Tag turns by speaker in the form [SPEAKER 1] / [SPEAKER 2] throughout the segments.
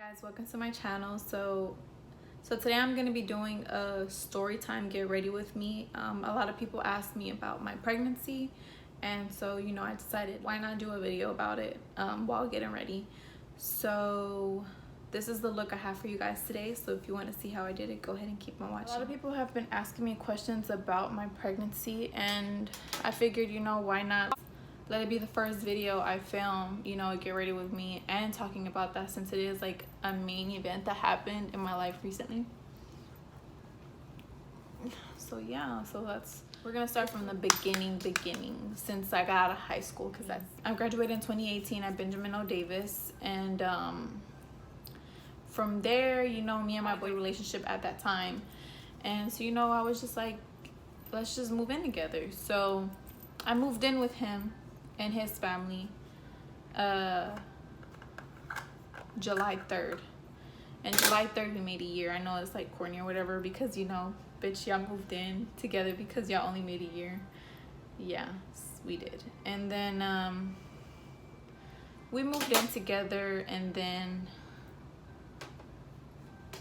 [SPEAKER 1] Guys, welcome to my channel. So today I'm going to be doing a story time get ready with me. A lot of people asked me about my pregnancy, and so I decided why not do a video about it while getting ready. So this is the look I have for you guys today, so if you want to see how I did it, go ahead and keep on watching. A lot of people have been asking me questions about my pregnancy, and I figured why not let it be the first video I film, get ready with me, and talking about that, since it is like a main event that happened in my life recently. So yeah, we're gonna start from the beginning, since I got out of high school, because I graduated in 2018 at Benjamin O. Davis, and from there, me and my boy relationship at that time, and so I was just like, let's just move in together. So I moved in with him and his family July 3rd, and July 3rd we made a year. I know it's like corny or whatever, because bitch, y'all moved in together because y'all only made a year. Yeah, we did. And then we moved in together, and then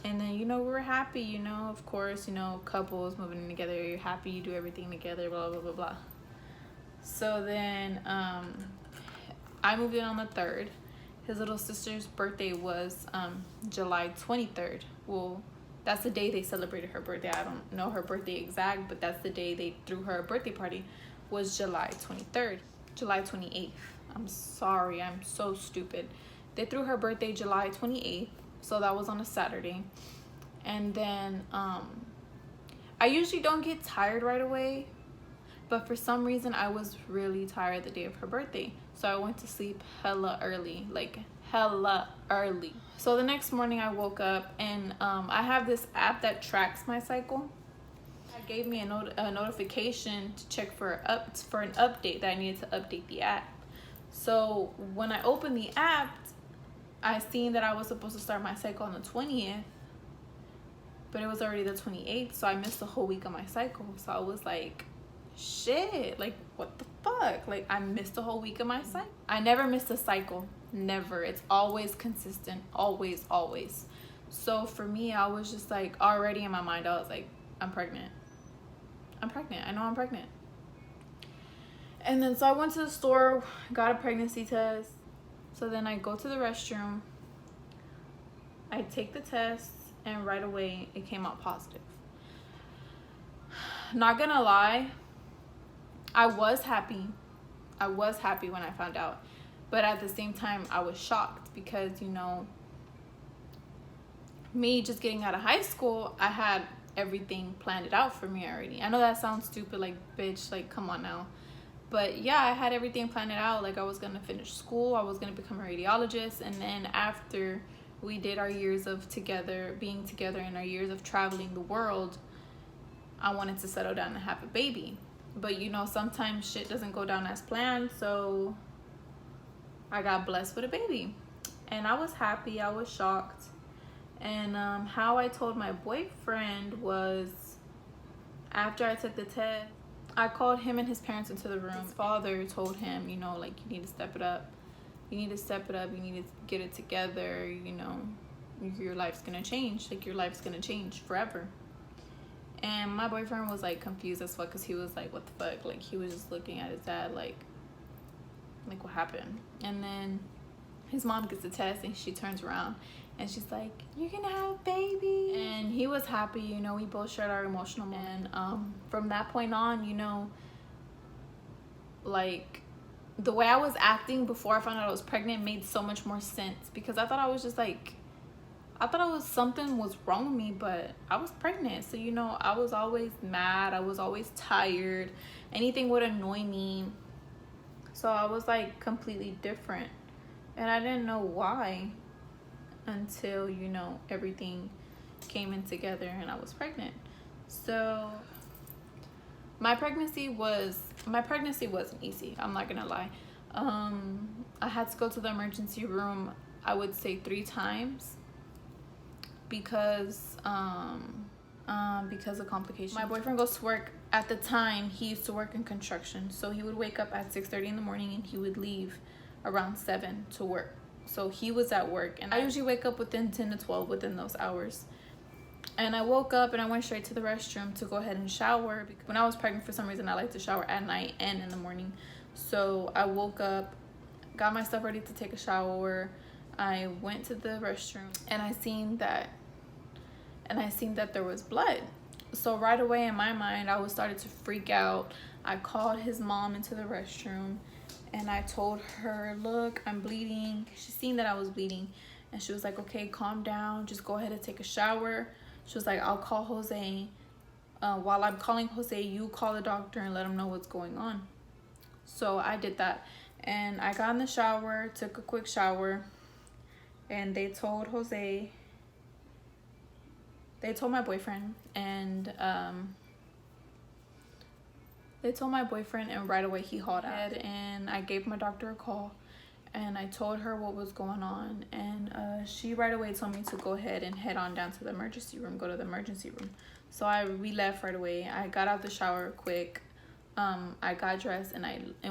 [SPEAKER 1] we were happy, of course, couples moving in together, you're happy, you do everything together, blah blah blah blah. So then I moved in on the 3rd. His little sister's birthday was July 23rd. Well, that's the day they celebrated her birthday. I don't know her birthday exact, but that's the day they threw her a birthday party, was July 23rd. July 28th. I'm sorry, I'm so stupid. They threw her birthday July 28th, so that was on a Saturday. And then I usually don't get tired right away, but for some reason I was really tired the day of her birthday, so I went to sleep hella early, like hella early. So the next morning I woke up, and I have this app that tracks my cycle. It gave me a notification to check for an update, that I needed to update the app. So when I opened the app, I seen that I was supposed to start my cycle on the 20th, but it was already the 28th, so I missed a whole week of my cycle. So I was like, shit, like what the fuck, like I missed a whole week of my cycle. I never missed a cycle, never. It's always consistent, always. So for me, I was just like, already in my mind I was like, I'm pregnant, I know I'm pregnant. And then so I went to the store, got a pregnancy test. So then I go to the restroom, I take the test, and right away it came out positive. Not gonna lie, I was happy when I found out, but at the same time I was shocked, because me just getting out of high school, I had everything planned it out for me already. I know that sounds stupid, like bitch, like come on now, but yeah, I had everything planned it out. Like I was gonna finish school, I was gonna become a radiologist, and then after we did our years of being together and our years of traveling the world, I wanted to settle down and have a baby. But sometimes shit doesn't go down as planned, so I got blessed with a baby, and I was happy, I was shocked. And how I told my boyfriend was, after I took the test, I called him and his parents into the room. His father told him, like, you need to step it up, you need to get it together, your life's gonna change, like your life's gonna change forever. And my boyfriend was like confused as fuck, because he was like, what the fuck, like he was just looking at his dad like what happened. And then his mom gets the test, and she turns around and she's like, you're gonna have a baby. And he was happy, we both shared our emotional moment. And from that point on, like the way I was acting before I found out I was pregnant made so much more sense, because I thought something was wrong with me, but I was pregnant. So I was always mad, I was always tired, anything would annoy me. So I was like completely different, and I didn't know why until everything came in together and I was pregnant. So my pregnancy wasn't easy, I'm not gonna lie. I had to go to the emergency room, I would say 3 times, because of complications. My boyfriend goes to work. At the time, he used to work in construction, so he would wake up at 6:30 in the morning, and he would leave around 7 to work. So he was at work, and I usually wake up within 10 to 12 within those hours. And I woke up and I went straight to the restroom to go ahead and shower. Because when I was pregnant, for some reason, I like to shower at night and in the morning. So I woke up, got my stuff ready to take a shower. I went to the restroom and I seen that there was blood. So right away in my mind, I was started to freak out. I called his mom into the restroom and I told her, look, I'm bleeding. She seen that I was bleeding and she was like, okay, calm down. Just go ahead and take a shower. She was like, I'll call Jose. While I'm calling Jose, you call the doctor and let him know what's going on. So I did that. And I got in the shower, took a quick shower. And they told Jose, they told my boyfriend. And right away he hauled out. And I gave my doctor a call. And I told her what was going on, and she right away told me to go ahead and head on down to the emergency room, go to the emergency room. So we left right away. I got out the shower quick. I got dressed and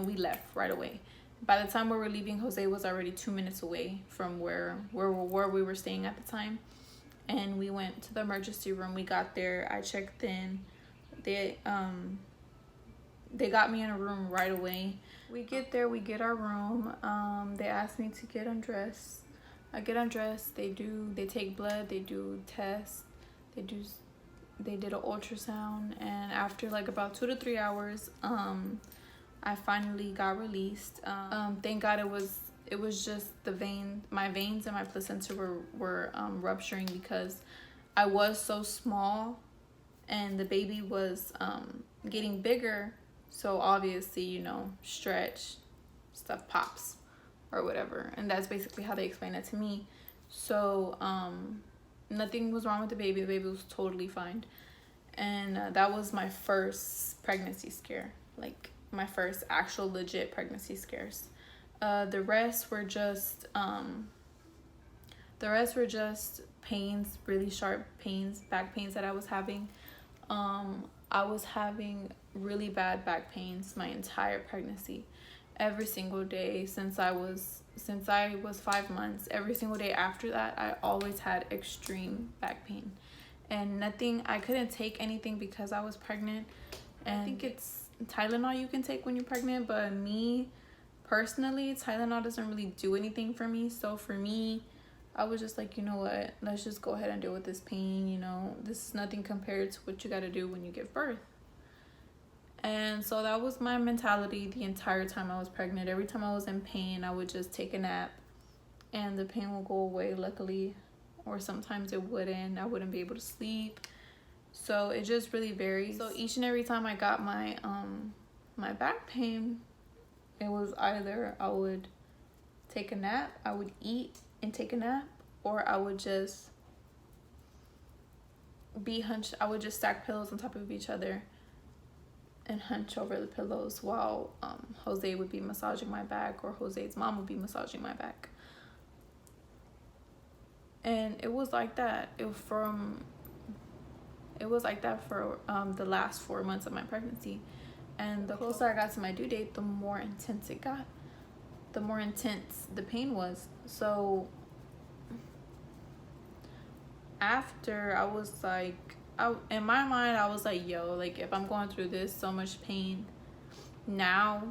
[SPEAKER 1] we left right away. By the time we were leaving, Jose was already 2 minutes away from where we were staying at the time. And we went to the emergency room. We got there. I checked in. They got me in a room right away. We get there, we get our room. They asked me to get undressed. I get undressed. They take blood. They do tests. They did an ultrasound, and after like about 2 to 3 hours, I finally got released. Thank God it was just my veins and my placenta were rupturing because I was so small, and the baby was getting bigger. So obviously, you know, stretch, stuff pops or whatever. And that's basically how they explained it to me. So nothing was wrong with the baby. The baby was totally fine. And that was my first pregnancy scare. Like my first actual legit pregnancy scares. The rest were just pains, really sharp pains, back pains that I was having. I was having really bad back pains my entire pregnancy. Every single day since I was 5 months, every single day after that, I always had extreme back pain. And I couldn't take anything because I was pregnant. And I think it's Tylenol you can take when you're pregnant, but me personally, Tylenol doesn't really do anything for me. So for me, I was just like, you know what, let's just go ahead and deal with this pain. You know, this is nothing compared to what you got to do when you give birth. And so that was my mentality the entire time I was pregnant. Every time I was in pain, I would just take a nap and the pain will go away, luckily. Or sometimes it wouldn't. I wouldn't be able to sleep. So it just really varies. So each and every time I got my back pain, it was either I would take a nap, I would eat and take a nap, or I would just be hunched. I would just stack pillows on top of each other and hunch over the pillows while Jose would be massaging my back, or Jose's mom would be massaging my back. And it was like that. It was like that for the last 4 months of my pregnancy. And the closer I got to my due date, the more intense it got. The more intense the pain was. So after, I was like, in my mind, I was like, yo, like if I'm going through this so much pain now,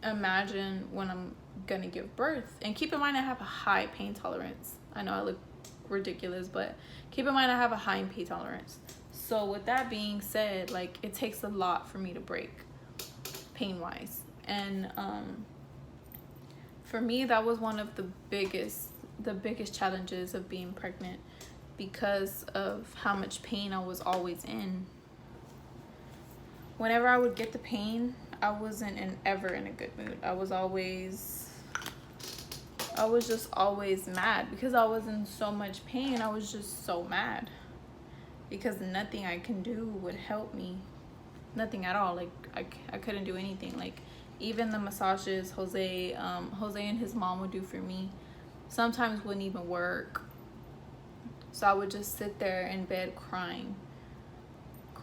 [SPEAKER 1] imagine when I'm gonna give birth. And keep in mind, I have a high pain tolerance. I know I look ridiculous, but keep in mind I have a high pain tolerance. So with that being said, like it takes a lot for me to break pain wise. And for me, that was one of the biggest challenges of being pregnant, because of how much pain I was always in. Whenever I would get the pain, I wasn't ever in a good mood. I was just always mad because I was in so much pain. I was just so mad because nothing I can do would help me. Nothing at all. Like I couldn't do anything. Like even the massages Jose and his mom would do for me sometimes wouldn't even work. So I would just sit there in bed crying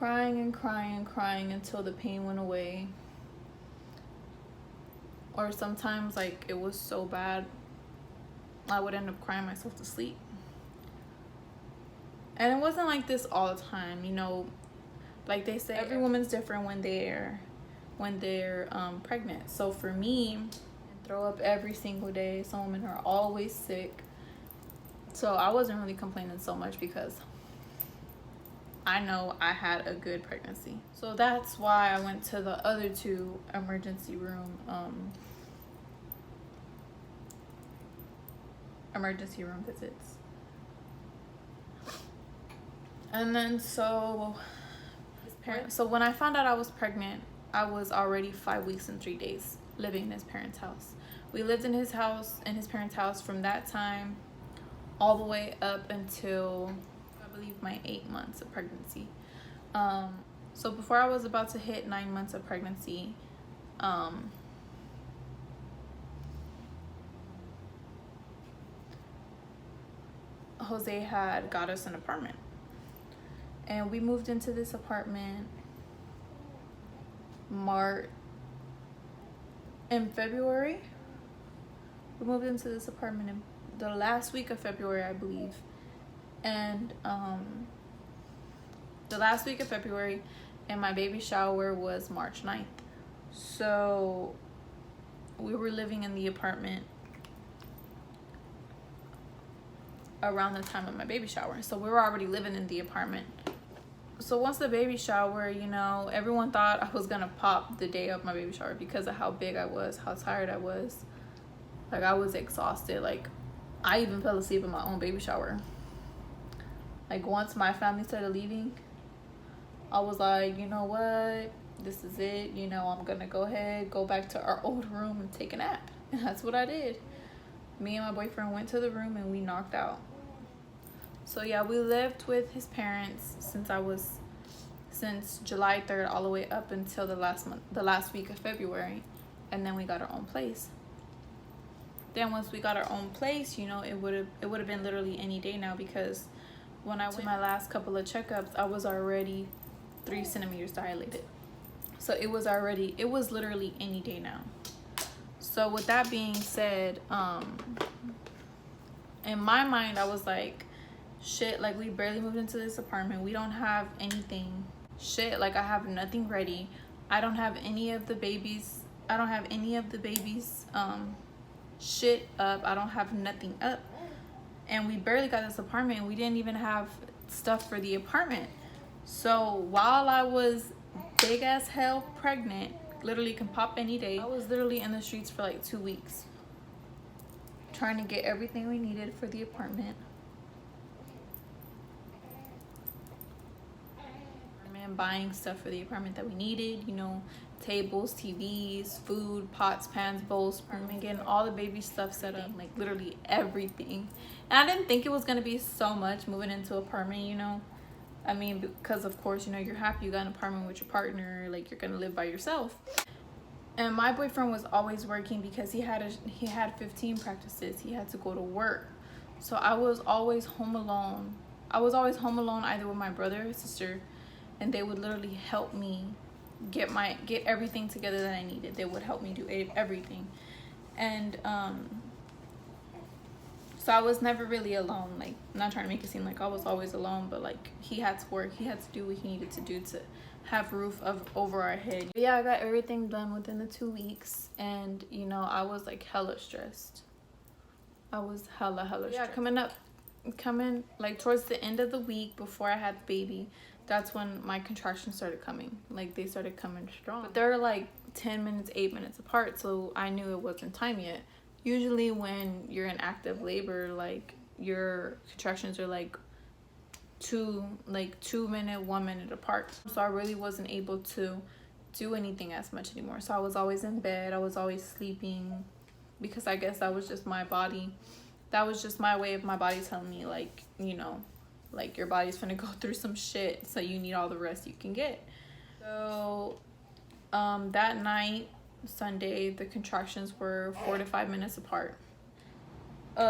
[SPEAKER 1] until the pain went away. Or sometimes like it was so bad I would end up crying myself to sleep. And it wasn't like this all the time, you know. Like they say, every woman's different when they're pregnant. So for me, I throw up every single day. Some women are always sick. So I wasn't really complaining so much because I know I had a good pregnancy. So that's why I went to the other two emergency room visits. And then so when I found out I was pregnant, I was already 5 weeks and 3 days living in his parents' house. We lived in his parents' house from that time all the way up until I believe my 8 months of pregnancy. So before I was about to hit 9 months of pregnancy, Jose had got us an apartment. And we moved into this apartment in February. We moved into this apartment in the last week of February, I believe. And the last week of February, and my baby shower was March 9th. So we were living in the apartment around the time of my baby shower. So we were already living in the apartment. So once the baby shower, you know, everyone thought I was gonna pop the day of my baby shower because of how big I was, how tired I was. Like, I was exhausted. Like, I even fell asleep in my own baby shower. Like, once my family started leaving, I was like, you know what, this is it, you know, I'm gonna go back to our old room and take a nap. And that's what I did. Me and my boyfriend went to the room and we knocked out. So yeah, we lived with his parents since July 3rd all the way up until the last week of February, and then we got our own place. Then once we got our own place, you know, it would have been literally any day now, because when I went to my last couple of checkups, I was already 3 centimeters dilated. So it was literally any day now. So with that being said, in my mind, I was like, shit, like, we barely moved into this apartment. We don't have anything. Shit, like, I have nothing ready. I don't have any of the babies shit up. I don't have nothing up. And we barely got this apartment, and we didn't even have stuff for the apartment. So while I was big as hell pregnant, literally can pop any day, I was literally in the streets for like 2 weeks trying to get everything we needed for the apartment. And buying stuff for the apartment that we needed, you know, tables, TVs, food, pots, pans, bowls, and getting all the baby stuff set up, like literally everything. And I didn't think it was gonna be so much moving into an apartment, you know. I mean, because of course, you know, you're happy you got an apartment with your partner, like you're gonna live by yourself. And my boyfriend was always working because he had 15 practices. He had to go to work. So I was always home alone. Either with my brother or sister, and they would literally help me get everything together that I needed. They would help me do everything. And so I was never really alone. Like, I'm not trying to make it seem like I was always alone, but like, he had to work. He had to do what he needed to do to have roof over our head. But yeah, I got everything done within the 2 weeks, and you know, I was like hella stressed. I was hella stressed. Yeah, coming like towards the end of the week before I had the baby, that's when my contractions started coming. Like, they started coming strong, but they're like 10 minutes, 8 minutes apart, so I knew it wasn't time yet. Usually when you're in active labor, like, your contractions are like 2 minute, 1 minute apart. So I really wasn't able to do anything as much anymore. So I was always in bed, I was always sleeping, because I guess that was just my body. That was just my way of my body telling me, like, you know, like, your body's gonna go through some shit, so you need all the rest you can get. So that night, Sunday, the contractions were 4 to 5 minutes apart.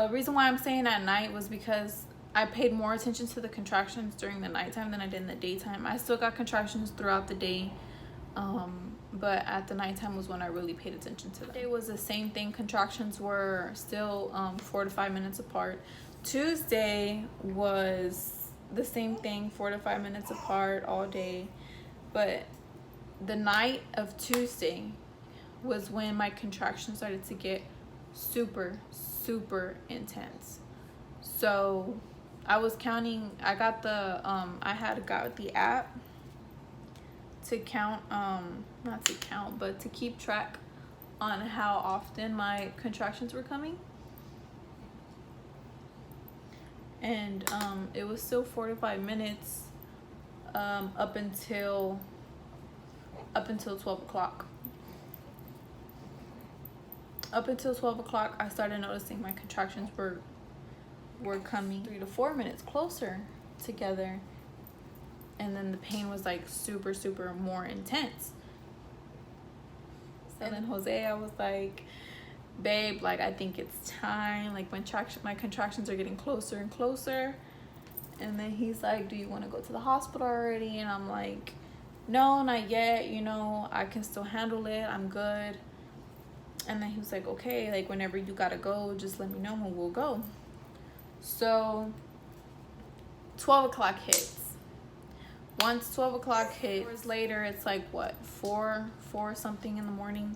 [SPEAKER 1] Reason why I'm saying at night was because I paid more attention to the contractions during the nighttime than I did in the daytime. I still got contractions throughout the day, but at the nighttime was when I really paid attention to them. It was the same thing. Contractions were still 4 to 5 minutes apart. Tuesday was the same thing, 4 to 5 minutes apart all day. But the night of Tuesday was when my contractions started to get super intense. So I was counting. I got the I had got the app to count, not to count, but to keep track on how often my contractions were coming. And it was still 4 to 5 minutes up until 12 o'clock. Up until 12 o'clock, I started noticing my contractions were coming 3 to 4 minutes closer together. And then the pain was like super more intense. So then Jose, I was like, babe, like I think it's time. Like my contractions are getting closer and closer. And then he's like, do you want to go to the hospital already? And I'm like, no, not yet. You know, I can still handle it. I'm good. And then he was like, okay, like whenever you gotta go, just let me know and we'll go. So 12 o'clock hits. Once 12 o'clock hit, hours later, it's like what, 4 something in the morning.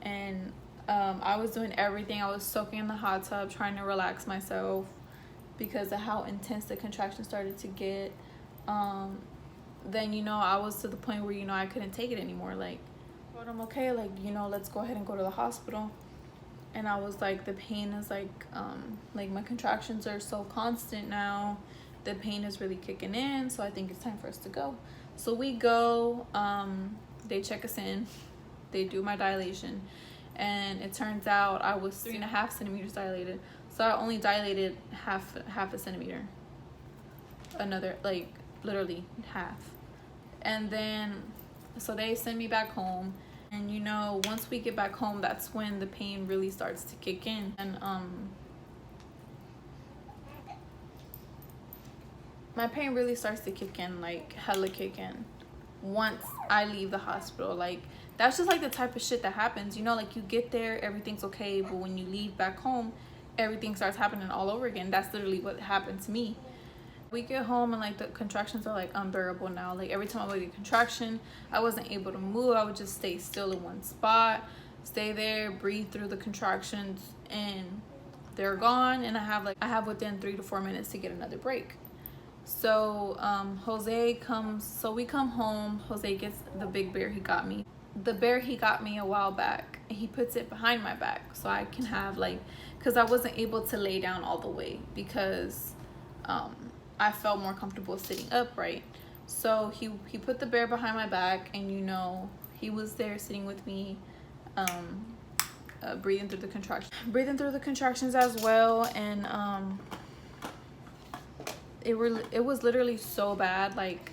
[SPEAKER 1] And I was doing everything. I was soaking in the hot tub, trying to relax myself because of how intense the contractions started to get. Then, you know, I was to the point where, you know, I couldn't take it anymore. Like, but I'm okay, like, you know, let's go ahead and go to the hospital. And I was like, the pain is like my contractions are so constant now. The pain is really kicking in, so I think it's time for us to go. So we go, they check us in, they do my dilation, and it turns out I was 3.5 centimeters dilated. So I only dilated half a centimeter. Another, like, literally half. And then, so they send me back home. And you know, once we get back home, that's when the pain really starts to kick in. And my pain really starts to kick in, like hella kick in, once I leave the hospital. Like, that's just like the type of shit that happens, you know, like you get there, everything's okay, but when you leave back home, everything starts happening all over again. That's literally what happened to me. We get home and like the contractions are like unbearable now. Like every time I would get a contraction, I wasn't able to move. I would just stay still in one spot, stay there, breathe through the contractions, and they're gone. And I have within 3 to 4 minutes to get another break. So Jose comes, so we come home. Jose gets the big bear he got me. The bear he got me a while back, and he puts it behind my back so I can have like, because I wasn't able to lay down all the way because I felt more comfortable sitting upright. So he put the bear behind my back, and you know, he was there sitting with me, breathing through the contractions as well. And it was literally so bad. Like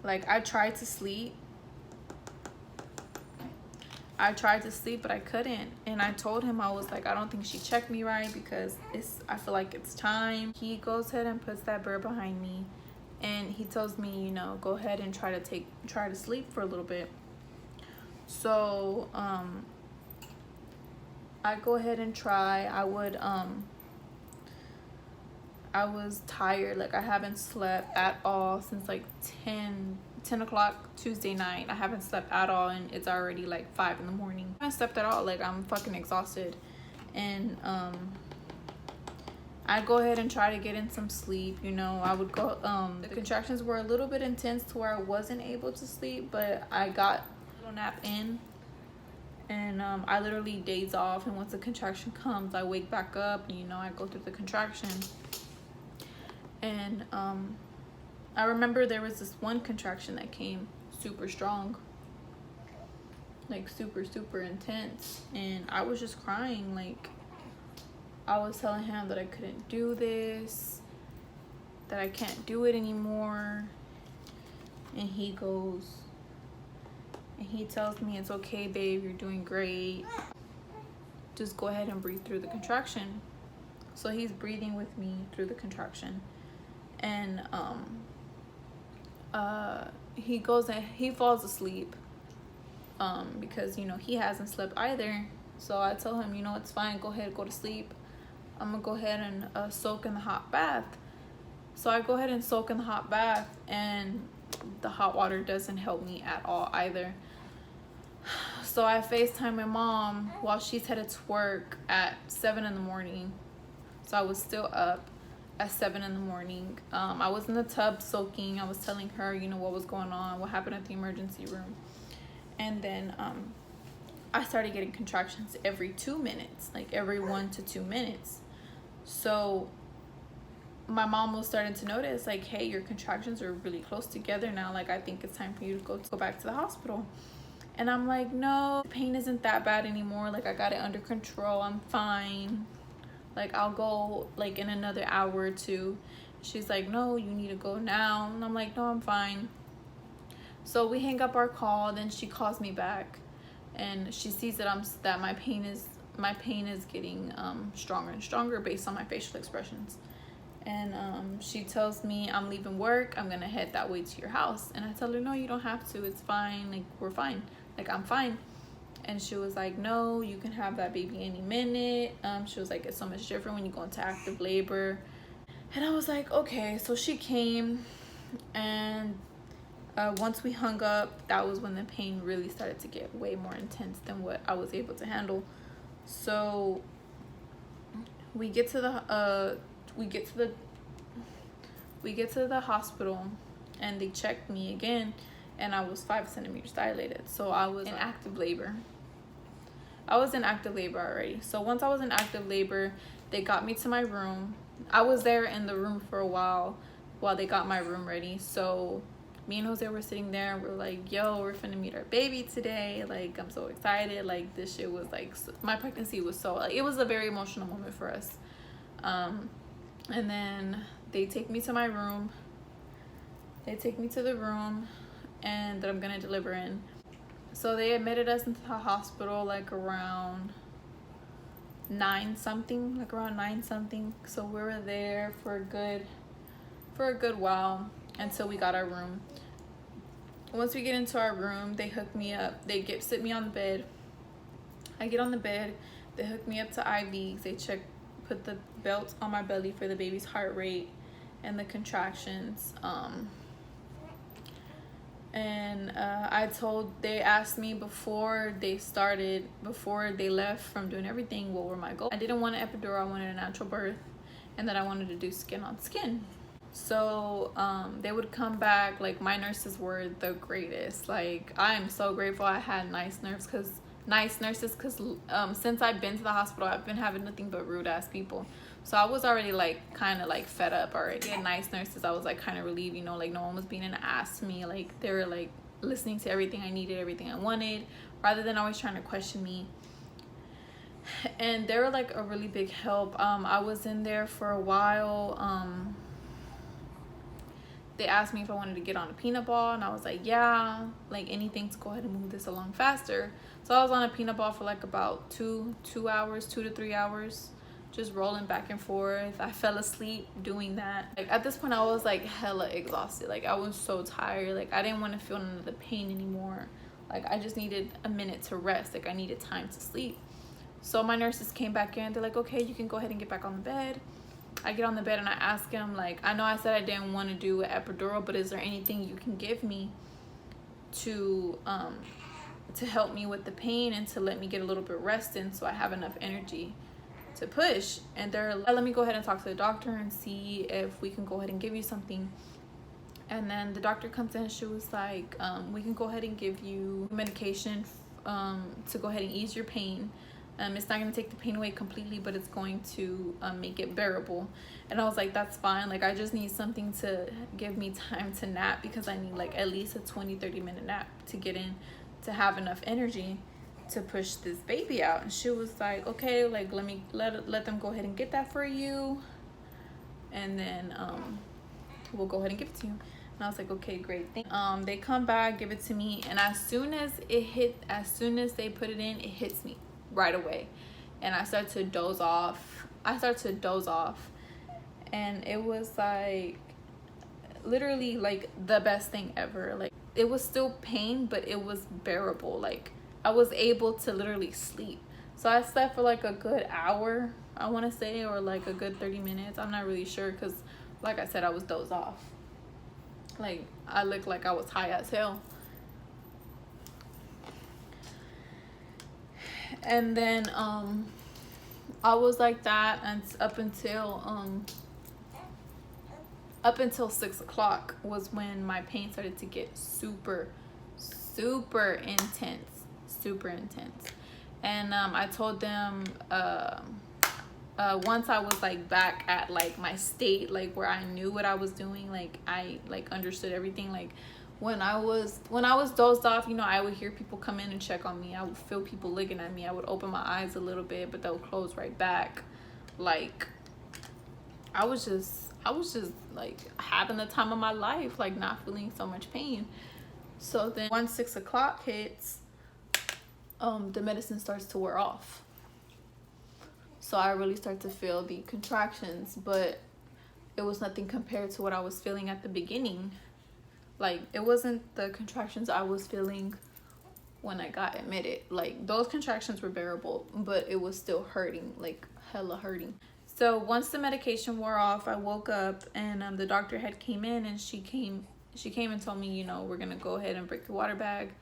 [SPEAKER 1] I tried to sleep, but I couldn't. And I told him, I was like, I don't think she checked me right because I feel like it's time. He goes ahead and puts that bear behind me, and he tells me, you know, go ahead and try to sleep for a little bit. So I go ahead and try. I was tired. Like I haven't slept at all since like 10 o'clock Tuesday night. I haven't slept at all, and it's already like 5 in the morning. I haven't slept at all. Like I'm fucking exhausted. And I go ahead and try to get in some sleep. You know, I would go, the contractions were a little bit intense to where I wasn't able to sleep, but I got a little nap in. And I literally daze off, and once the contraction comes, I wake back up, and you know, I go through the contraction. And I remember there was this one contraction that came super strong, like super intense, and I was just crying. Like I was telling him that I couldn't do this, that I can't do it anymore. And he goes and he tells me, it's okay, babe, you're doing great, just go ahead and breathe through the contraction. So he's breathing with me through the contraction. And he goes and he falls asleep. because, you know, he hasn't slept either. So I told him, you know, it's fine, go ahead, go to sleep. I'm gonna go ahead and soak in the hot bath. So I go ahead and soak in the hot bath, and the hot water doesn't help me at all either. So I FaceTime my mom while she's headed to work at 7 in the morning. So I was still up at 7 in the morning. I was in the tub soaking. I was telling her, you know, what was going on, what happened at the emergency room. And then I started getting contractions every 2 minutes, like every 1 to 2 minutes. So my mom was starting to notice, like, hey, your contractions are really close together now. Like, I think it's time for you to go back to the hospital. And I'm like, no, pain isn't that bad anymore. Like, I got it under control. I'm fine. Like, I'll go like in another hour or two. She's like, no, you need to go now. And I'm like, no, I'm fine. So we hang up our call. Then she calls me back, and she sees that my pain is getting stronger and stronger based on my facial expressions. And she tells me, I'm leaving work, I'm gonna head that way to your house. And I tell her, no, you don't have to, it's fine, like, we're fine, like, I'm fine. And she was like, no, you can have that baby any minute. She was like, it's so much different when you go into active labor. And I was like, okay. So she came, and once we hung up, that was when the pain really started to get way more intense than what I was able to handle. So we get to the hospital, and they checked me again, and I was 5 centimeters dilated. So I was in active labor. I was in active labor already. So once I was in active labor, they got me to my room. I was there in the room for a while they got my room ready. So me and Jose were sitting there, and we're like, yo, we're finna meet our baby today. Like, I'm so excited. Like, this shit was like, my pregnancy was so, like, it was a very emotional moment for us. And then they take me to my room. They take me to the room and that I'm gonna deliver in. So they admitted us into the hospital like around 9 something. So we were there for a good while until we got our room. Once we get into our room, they hook me up. They sit me on the bed. I get on the bed. They hook me up to IVs. They put the belt on my belly for the baby's heart rate and the contractions. They asked me before they left from doing everything, what were my goals. I didn't want an epidural, I wanted a natural birth, and then I wanted to do skin on skin. So they would come back, like, my nurses were the greatest. Like, I am so grateful I had nice nurses, because since I've been to the hospital, I've been having nothing but rude ass people. So I was already like kind of like fed up already. And nice nurses, I was like kind of relieved, you know, like no one was being an ass to me. Like, they were like listening to everything I needed, everything I wanted, rather than always trying to question me. And they were like a really big help. I was in there for a while. They asked me if I wanted to get on a peanut ball, and I was like, yeah, like anything to go ahead and move this along faster. So I was on a peanut ball for like about 2 to 3 hours, just rolling back and forth. I fell asleep doing that. Like, at this point, I was like hella exhausted. Like, I was so tired. Like, I didn't want to feel none of the pain anymore. Like, I just needed a minute to rest. Like, I needed time to sleep. So my nurses came back in. They're like, okay, you can go ahead and get back on the bed. I get on the bed and I ask him, like, I know I said I didn't want to do an epidural, but is there anything you can give me to help me with the pain and to let me get a little bit rested so I have enough energy to push? And they're like, let me go ahead and talk to the doctor and see if we can go ahead and give you something. And then the doctor comes in and she was like, we can go ahead and give you medication to go ahead and ease your pain. It's not going to take the pain away completely, but it's going to make it bearable. And I was like, that's fine. Like, I just need something to give me time to nap, because I need like at least a 20-30 minute nap to get in, to have enough energy to push this baby out. And she was like, okay, like, let them go ahead and get that for you, and then we'll go ahead and give it to you. And I was like, okay, great. They come back, give it to me, and as soon as they put it in, it hits me right away, and I start to doze off. And it was like literally like the best thing ever. Like, it was still pain, but it was bearable. Like I was able to literally sleep. So I slept for like a good hour, I want to say, or like a good 30 minutes. I'm not really sure because, like I said, I was dozed off. Like I looked like I was high as hell. And then I was like that and up until 6 o'clock was when my pain started to get super intense. And I told them once I was like back at like my state, like where I knew what I was doing, like I like understood everything. Like when I was dozed off, you know, I would hear people come in and check on me. I would feel people looking at me. I would open my eyes a little bit, but they'll close right back. Like I was just like having the time of my life, like not feeling so much pain. So then once 6 o'clock hits, the medicine starts to wear off. So I really start to feel the contractions, but it was nothing compared to what I was feeling at the beginning. Like it wasn't the contractions I was feeling when I got admitted. Like those contractions were bearable, but it was still hurting, like hella hurting. So once the medication wore off, I woke up and the doctor had came in, and she came and told me, you know, we're gonna go ahead and break your water bag.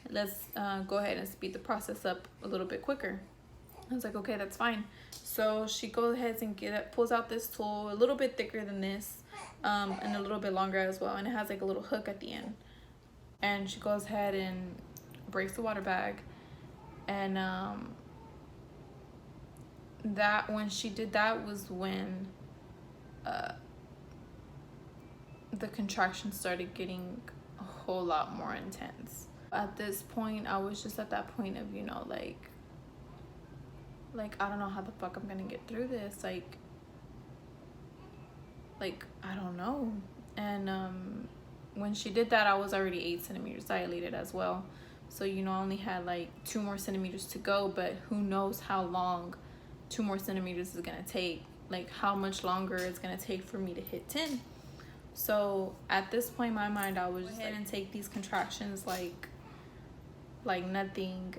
[SPEAKER 1] Let's go ahead and speed the process up a little bit quicker. I was like, okay, that's fine. So she goes ahead and pulls out this tool, a little bit thicker than this, and a little bit longer as well, and it has like a little hook at the end. And she goes ahead and breaks the water bag, and that when she did that was when the contractions started getting a whole lot more intense. At this point, I was just at that point of, you know, like I don't know how the fuck I'm gonna get through this. Like I don't know. And when she did that, I was already 8 centimeters dilated as well. So, you know, I only had like 2 more centimeters to go, but who knows how long 2 more centimeters is gonna take, like how much longer it's gonna take for me to hit 10. So at this point in my mind, I was just go ahead and take these contractions like nothing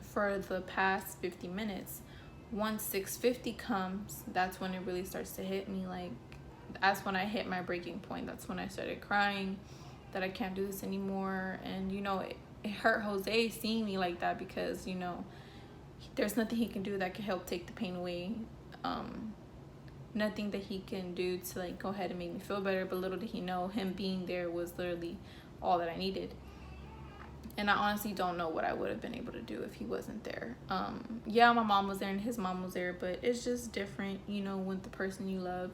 [SPEAKER 1] for the past 50 minutes. Once 6:50 comes, that's when it really starts to hit me. Like that's when I hit my breaking point. That's when I started crying that I can't do this anymore. And you know, it hurt Jose seeing me like that, because you know, there's nothing he can do that can help take the pain away. Nothing that he can do to like go ahead and make me feel better, but little did he know, him being there was literally all that I needed. And I honestly don't know what I would have been able to do if he wasn't there. Yeah, my mom was there and his mom was there, but it's just different, you know, with the person you love.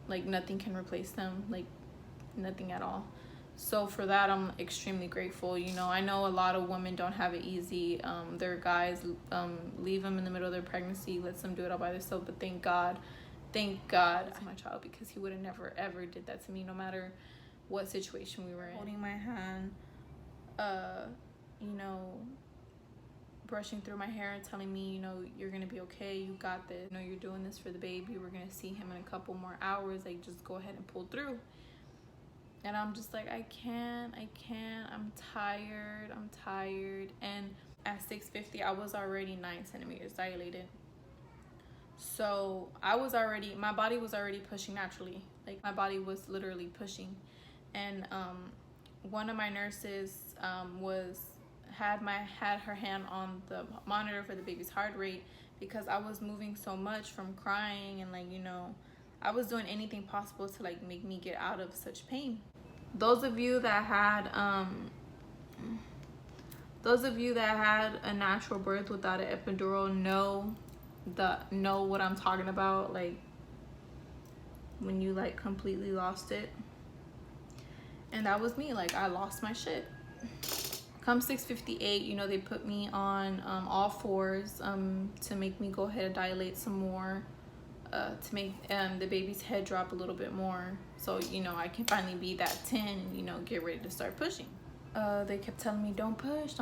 [SPEAKER 1] Like nothing can replace them, like nothing at all. So for that, I'm extremely grateful. You know, I know a lot of women don't have it easy. Their guys leave them in the middle of their pregnancy, lets them do it all by themselves. But thank God to my child, because he would have never ever did that to me, no matter what situation we were in. Holding my hand, you know, brushing through my hair and telling me, you know, you're gonna be okay, you got this, you know, you're doing this for the baby, we're gonna see him in a couple more hours, like just go ahead and pull through. And I'm just like, I can't, I'm tired. And at 6:50, I was already 9 centimeters dilated. So my body was already pushing naturally. Like my body was literally pushing. And one of my nurses had her hand on the monitor for the baby's heart rate, because I was moving so much from crying, and like, you know, I was doing anything possible to like make me get out of such pain. Those of you that had a natural birth without an epidural know what I'm talking about, like when you like completely lost it. And that was me. Like I lost my shit. Come 6:58, you know, they put me on all fours to make me go ahead and dilate some more, to make the baby's head drop a little bit more, so you know I can finally be that 10 and, you know, get ready to start pushing. They kept telling me, don't push,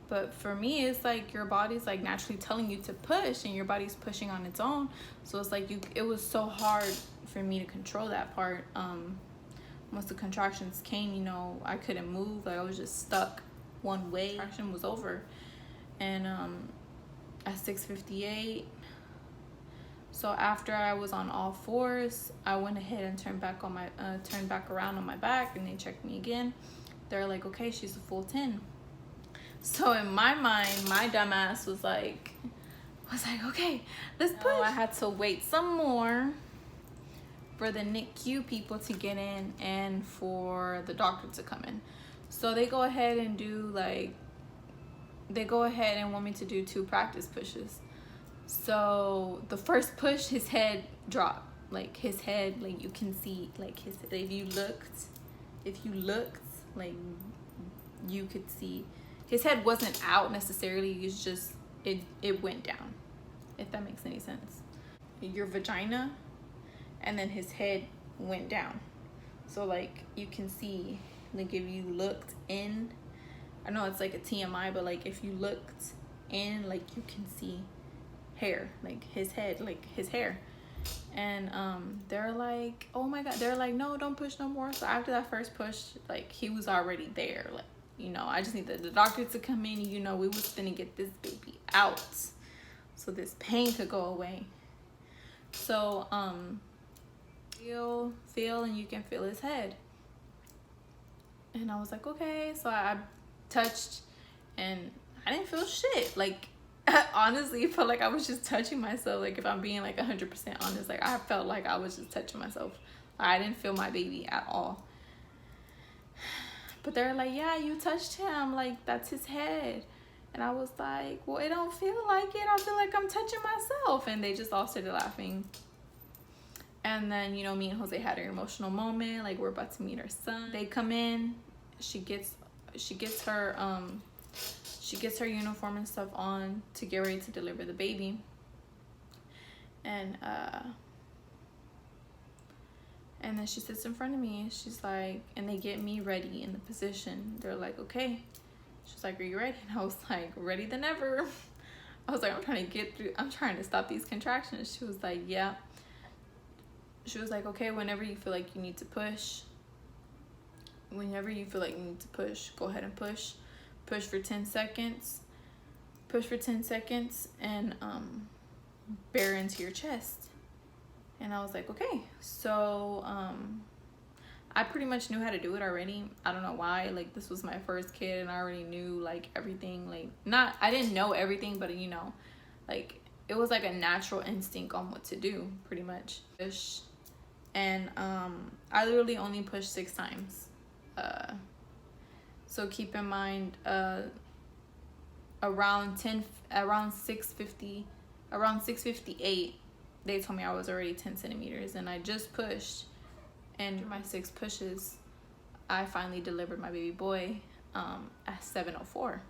[SPEAKER 1] But for me, it's like your body's like naturally telling you to push, and your body's pushing on its own. So it's like it was so hard for me to control that part. Once the contractions came, you know, I couldn't move. Like I was just stuck one way. Contraction was over. And at 6:58, so after I was on all fours, I went ahead and turned back around on my back, and they checked me again. They're like, okay, she's a full 10. So in my mind, my dumbass was like, okay, let's push. I had to wait some more for the NICU people to get in and for the doctor to come in. So they go ahead and want me to do 2 practice pushes. So the first push, his head dropped. Like his head, like you can see, like his, if you looked, like you could see his head wasn't out necessarily. It's just, it went down, if that makes any sense. Your vagina, and then his head went down. So like you can see, like if you looked in, I know it's like a TMI, but like if you looked in, like you can see hair, like his head, like his hair. And they're like, oh my god, they're like, no, don't push no more. So after that first push, like he was already there. Like, you know, I just needed the doctor to come in, you know, we was gonna get this baby out so this pain could go away. So feel and you can feel his head. And I was like, okay. So I touched, and I didn't feel shit. Like honestly, it felt like I was just touching myself. Like if I'm being like 100% honest, like I felt like I was just touching myself. I didn't feel my baby at all. But they're like, yeah, you touched him, like that's his head. And I was like, well, it don't feel like it. I feel like I'm touching myself. And they just all started laughing. And then, you know, me and Jose had an emotional moment. Like we're about to meet our son. They come in. She gets her uniform and stuff on to get ready to deliver the baby. And then she sits in front of me, and she's like, and they get me ready in the position. They're like, okay. She's like, are you ready? And I was like, ready than ever. I was like, I'm trying to stop these contractions. She was like, yeah. She was like, okay, whenever you feel like you need to push. Whenever you feel like you need to push, go ahead and push. Push for 10 seconds. Push for 10 seconds and bear into your chest. And I was like, okay. So I pretty much knew how to do it already. I don't know why. Like this was my first kid, and I already knew like everything. Like I didn't know everything, but you know, like it was like a natural instinct on what to do, pretty much. And I literally only pushed 6 times. So keep in mind, around 6:58, they told me I was already 10 centimeters, and I just pushed. And after my 6 pushes, I finally delivered my baby boy at 7:04.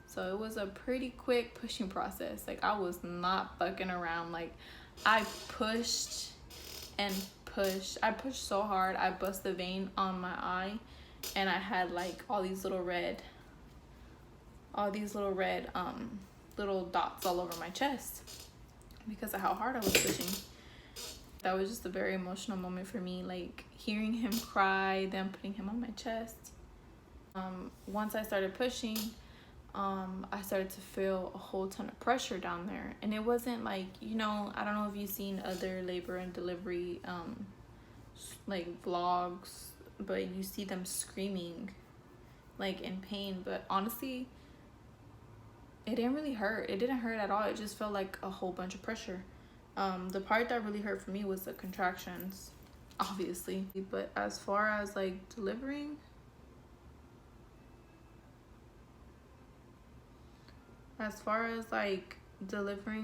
[SPEAKER 1] So it was a pretty quick pushing process. Like I was not fucking around. Like I pushed and pushed. I pushed so hard, I bust the vein on my eye, and I had like all these little red little dots all over my chest because of how hard I was pushing. That was just a very emotional moment for me, like hearing him cry, then putting him on my chest. Once I started pushing, I started to feel a whole ton of pressure down there. And it wasn't like, you know, I don't know if you've seen other labor and delivery like vlogs, but you see them screaming like in pain. But honestly, it didn't really hurt. It didn't hurt at all. It just felt like a whole bunch of pressure. The part that really hurt for me was the contractions, obviously. But as far as like delivering,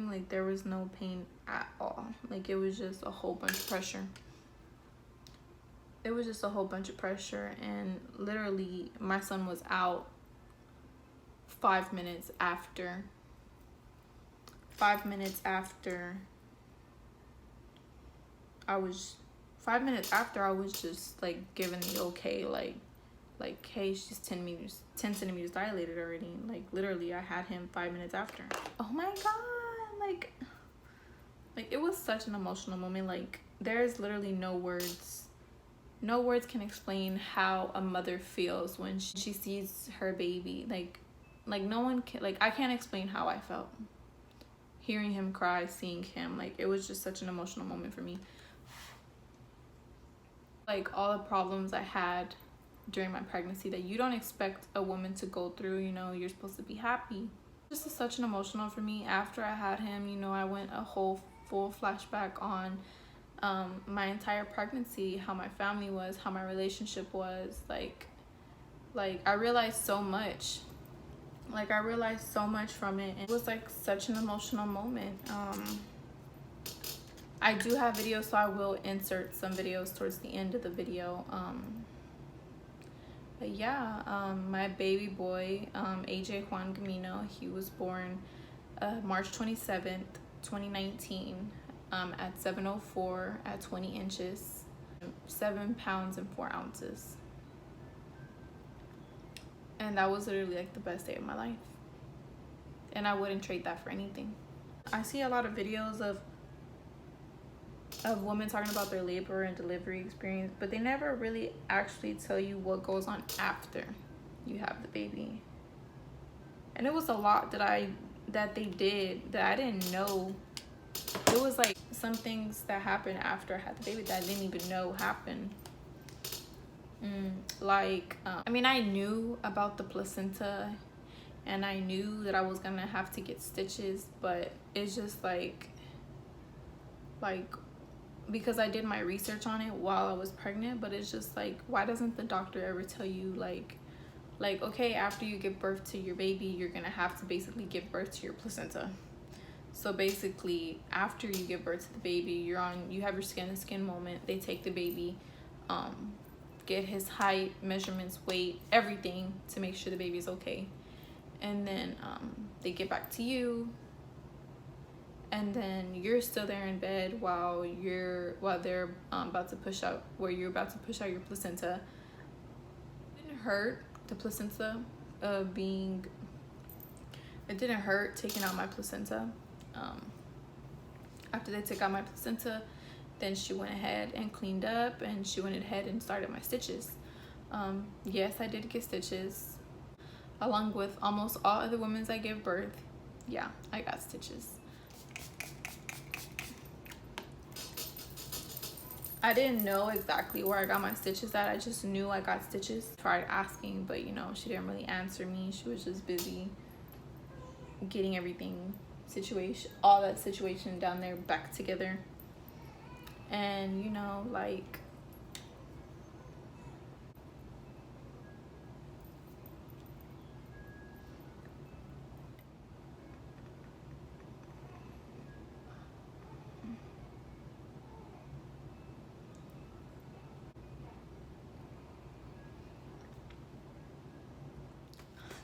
[SPEAKER 1] like there was no pain at all. Like it was just a whole bunch of pressure. It was just a whole bunch of pressure, and literally my son was out 5 minutes after. 5 minutes after I was just like given the okay, like like, hey, she's 10 centimeters dilated already. Like, literally, I had him 5 minutes after. Oh my God, like it was such an emotional moment. Like, there's literally no words can explain how a mother feels when she sees her baby. Like no one can, like, I can't explain how I felt hearing him cry, seeing him. Like, it was just such an emotional moment for me. Like, all the problems I had during my pregnancy that you don't expect a woman to go through, you know, you're supposed to be happy. This is such an emotional for me. After I had him, you know, I went a whole full flashback on my entire pregnancy, how my family was, how my relationship was. Like I realized so much. Like, I realized so much from it. It was like such an emotional moment. I do have videos, so I will insert some videos towards the end of the video. But yeah, my baby boy, AJ Juan Gamino, he was born March 27th, 2019, at 7:04 at 20 inches, 7 pounds and 4 ounces. And that was literally like the best day of my life. And I wouldn't trade that for anything. I see a lot of videos of women talking about their labor and delivery experience, but they never really actually tell you what goes on after you have the baby. And it was a lot that they did that I didn't know. It was like some things that happened after I had the baby that I didn't even know happened. I mean, I knew about the placenta and I knew that I was gonna have to get stitches, but it's just like because I did my research on it while I was pregnant, but it's just like, why doesn't the doctor ever tell you like okay, after you give birth to your baby, you're gonna have to basically give birth to your placenta. So basically, after you give birth to the baby, you have your skin to skin moment. They take the baby, get his height, measurements, weight, everything to make sure the baby is okay. And then they get back to you, and then you're still there in bed while they're about to push out, where you're about to push out your placenta. It didn't hurt, the placenta it didn't hurt taking out my placenta. After they took out my placenta, then she went ahead and cleaned up, and she went ahead and started my stitches. Yes, I did get stitches. Along with almost all other women that give birth, yeah, I got stitches. I didn't know exactly where I got my stitches at. I just knew I got stitches. Tried asking, but you know, she didn't really answer me. She was just busy getting everything all that situation down there back together. And you know, like,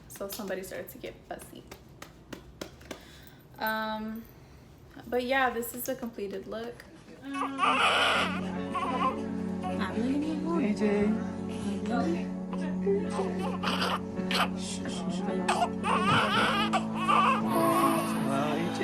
[SPEAKER 1] so somebody started to get fussy. But yeah, this is a completed look.
[SPEAKER 2] AJ. Wow, AJ.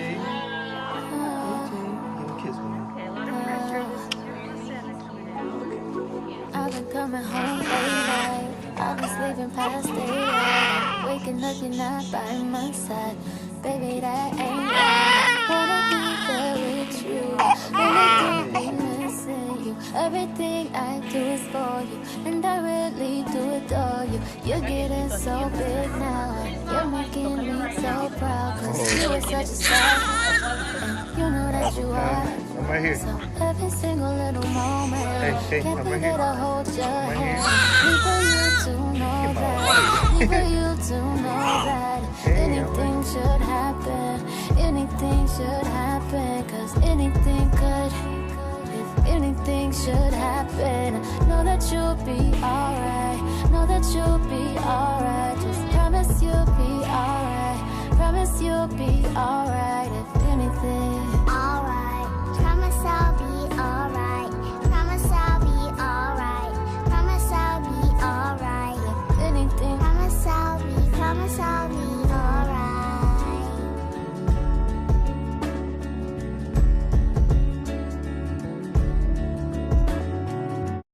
[SPEAKER 2] Give a kiss, man.
[SPEAKER 3] Okay, a lot of pressure. This is your placenta coming out.
[SPEAKER 4] I've been coming home late night. I've been sleeping past 8 hours. Waking up, you're not by my side. Baby, that ain't right. Wanna be there with you. Wanna be missing you. Everything I do is for you, and I really do adore you. You're getting so big now, and you're making me so proud. Cause you are such a star, and you know that you are.
[SPEAKER 2] I'm right here.
[SPEAKER 4] So every single little moment,
[SPEAKER 2] Hey,
[SPEAKER 4] can't
[SPEAKER 2] I'm right
[SPEAKER 4] forget
[SPEAKER 2] here.
[SPEAKER 4] to hold your
[SPEAKER 2] I'm right
[SPEAKER 4] hand.
[SPEAKER 2] here.
[SPEAKER 4] Need for you to know that. Need for you to know that. Anything should happen. Anything should happen. Cause anything could. If anything should happen, know that you'll be alright. Know that you'll be alright. Just promise you'll be alright. Promise you'll be alright. If